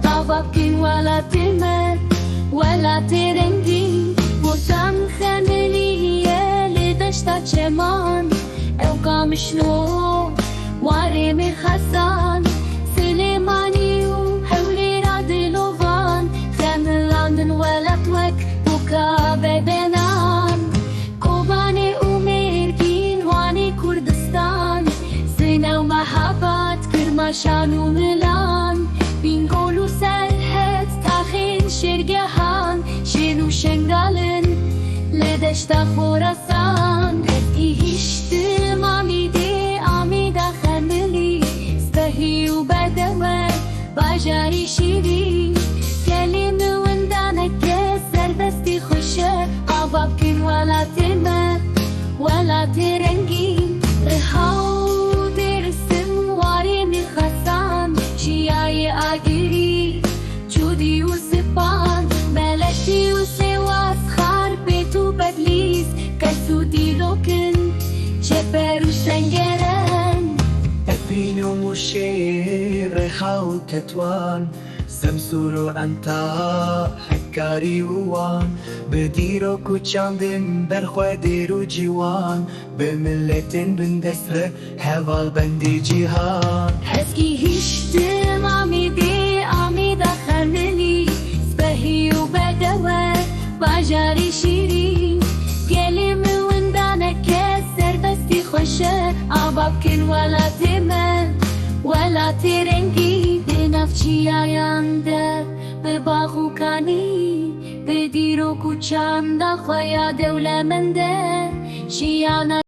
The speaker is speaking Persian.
عبابكن ولا تمر ولا ترنجي وسام خملية لدشتا چمان اوقا مشنو وارم خسان سليماني وحولي رادلوفان خملاندن ولتوك بوكا بدنان كوباني وميركين واني كردستان سنة ومحبات كرماشان وملان بينقولوا سلحت تاخين شرقهان شنو شنقالن لدشتا خراسان إيشتم عميدي عميدة خملي استهي وبدوى باجاري شيري كلمة وندانك كسر بستي خشة عبابكن ولا تمر ولا ترنجي رهاو ترسم واري خسان شياي آجري جودي وسبان بلدي وسواس خربت وبدليس كسودي لوكن شبر وسنجران أفينو مشير ريحاو تتوان سمسورو أنتا حكاري ووان بديرو كوچاندن برخواديرو جيوان بملتن بندسر هوال بندي جيهان حسكي هشتم عميدي عميدة خملي سبهي وبدوى باجاري شيري كلمة وندانك كسر بستي خشة عبابكن ولا تمر ولا ترنجي بنفشي عياندر بباغو كاني بديرو كوچاندا خويا دولة منده شيانا